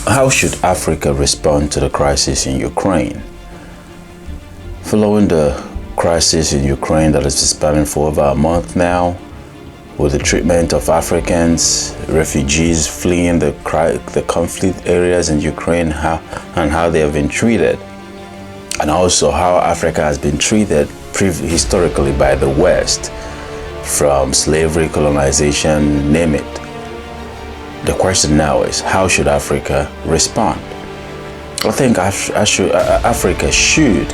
How should Africa respond to the crisis in Ukraine? Following the crisis in Ukraine that has been spanning for over a month now, with the treatment of Africans, refugees fleeing the conflict areas in Ukraine, and how they have been treated, and also how Africa has been treated historically by the West, from slavery, colonization, name it. The question now is, how should Africa respond? I think Africa should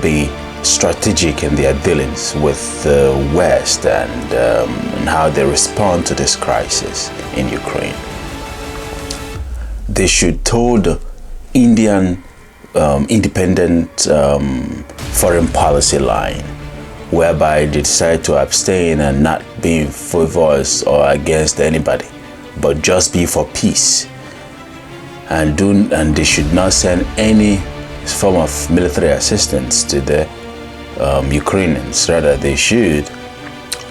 be strategic in their dealings with the West and how they respond to this crisis in Ukraine. They should toe the Indian independent foreign policy line, whereby they decide to abstain and not be in favor or against anybody, but just be for peace. And they should not send any form of military assistance to the Ukrainians. Rather, they should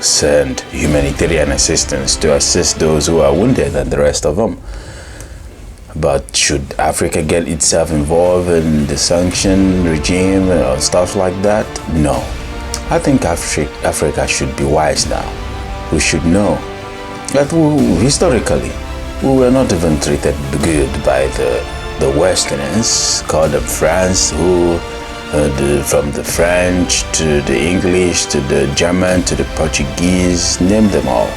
send humanitarian assistance to assist those who are wounded and the rest of them. But should Africa get itself involved in the sanction regime or stuff like that? No. I think Africa should be wise now. We should know that historically we were not even treated good by the Westerners, called them France, who from the French to the English to the German to the Portuguese, name them all.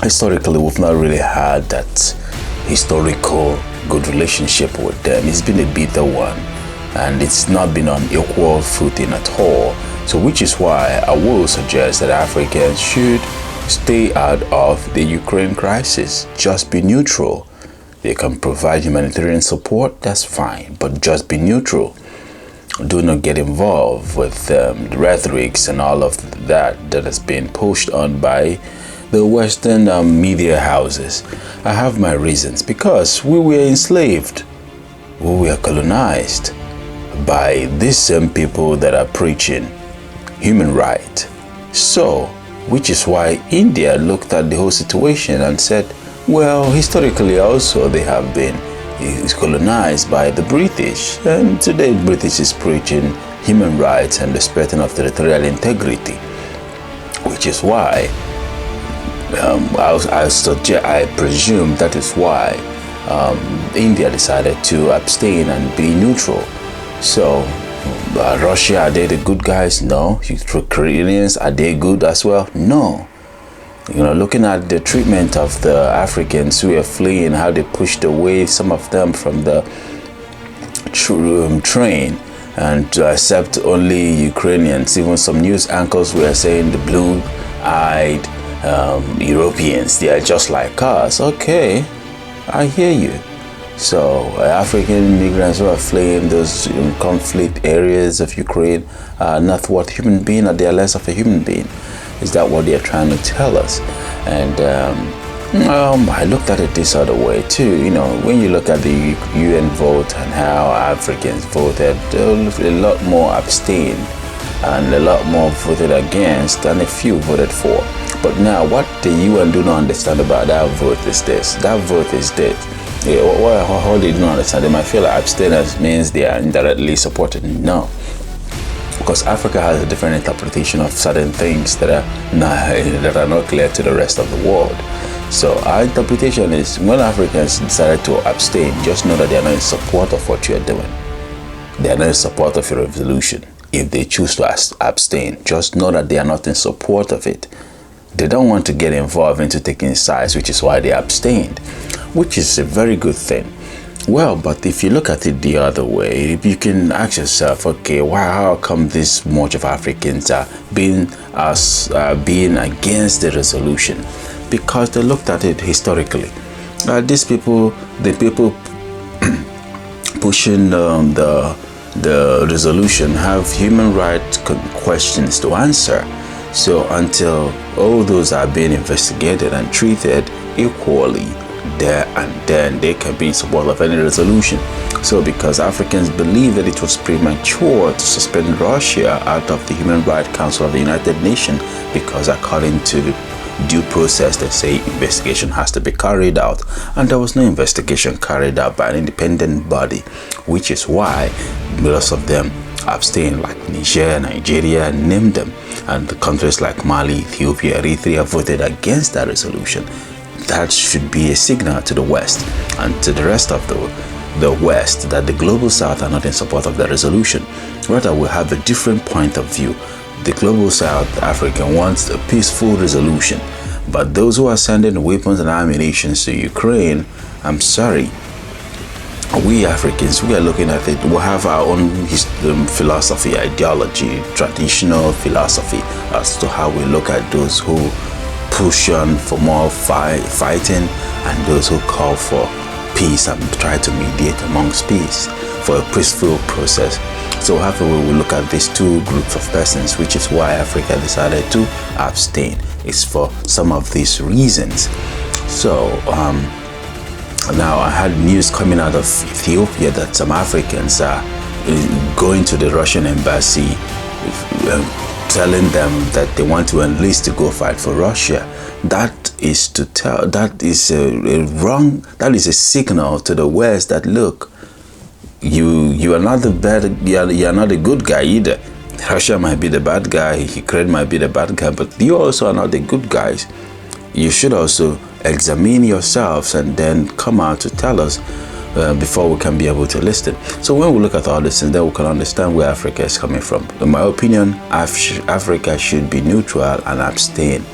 Historically, we've not really had that historical good relationship with them. It's been a bitter one, and it's not been on equal footing at all. So which is why I will suggest that Africans should stay out of the Ukraine crisis. Just be neutral. They can provide humanitarian support, that's fine, but just be neutral. Do not get involved with the rhetorics and all of that has been pushed on by the Western media houses. I have my reasons, because we were enslaved, we were colonized by these same people that are preaching human rights. So, which is why India looked at the whole situation and said, well, historically also they have been colonized by the British, and today the British is preaching human rights and respecting of territorial integrity, which is why I presume that is why India decided to abstain and be neutral. So Russia, are they the good guys? No. Ukrainians, are they good as well? No. Looking at the treatment of the Africans who are fleeing, how they pushed away some of them from the train and to accept only Ukrainians. Even some news anchors were saying the blue-eyed Europeans, they are just like us. Okay, I hear you. So African immigrants who are fleeing those conflict areas of Ukraine are not worth human being, or they are less of a human being. Is that what they are trying to tell us? And I looked at it this other way too. When you look at the UN vote and how Africans voted, a lot more abstained and a lot more voted against, and a few voted for. But now what the UN do not understand about that vote is this. That vote is this. How they do not understand? They might feel like abstinence means they are indirectly supported. No. Because Africa has a different interpretation of certain things that are not clear to the rest of the world. So our interpretation is, when Africans decided to abstain, just know that they are not in support of what you are doing. They are not in support of your resolution. If they choose to abstain, just know that they are not in support of it. They don't want to get involved into taking sides, which is why they abstained, which is a very good thing. Well, but if you look at it the other way, you can ask yourself, okay, how come this much of Africans are being against the resolution? Because they looked at it historically. These people, the people pushing the resolution, have human rights questions to answer. So until all those are being investigated and treated equally, there and then they can be in support of any resolution. So because Africans believe that it was premature to suspend Russia out of the Human Rights Council of the United Nations, because according to due process. They say investigation has to be carried out, and there was no investigation carried out by an independent body, which is why most of them abstained, like Niger, Nigeria, name them, and the countries like Mali, Ethiopia, Eritrea voted against that resolution. That should be a signal to the West and to the rest of the West that the global South are not in support of the resolution. Rather, we have a different point of view. The global South Africa wants a peaceful resolution, but those who are sending weapons and ammunition to Ukraine, I'm sorry, we Africans, we are looking at it, we have our own philosophy, ideology, traditional philosophy as to how we look at those who push on for more fighting and those who call for peace and try to mediate amongst peace for a peaceful process. So however, we will look at these two groups of persons, which is why Africa decided to abstain. It's for some of these reasons. So now I had news coming out of Ethiopia that some Africans are going to the Russian embassy, telling them that they want to enlist to go fight for Russia. That is a signal to the West that, look, you are not the bad, you are not a good guy either. Russia might be the bad guy, Ukraine might be the bad guy, but you also are not the good guys. You should also examine yourselves and then come out to tell us before we can be able to listen. So when we look at all this, and then we can understand where Africa is coming from. In my opinion, Africa should be neutral and abstain.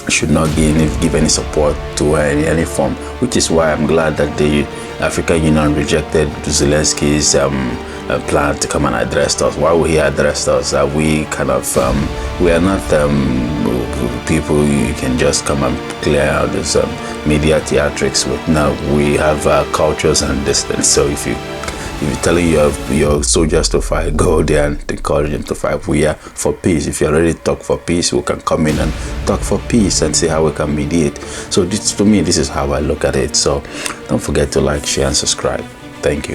Should not give any support to any form, which is why I'm glad that the African Union rejected Zelensky's plan to come and address us. Why would he address us? We kind of we are not people you can just come and clear out this media theatrics with. Now we have cultures and distance. So if you're telling your soldiers to fight, go there and encourage them to fight. We are for peace. If you're ready to talk for peace, we can come in and talk for peace and see how we can mediate. So this, to me, this is how I look at it. So don't forget to like, share, and subscribe. Thank you.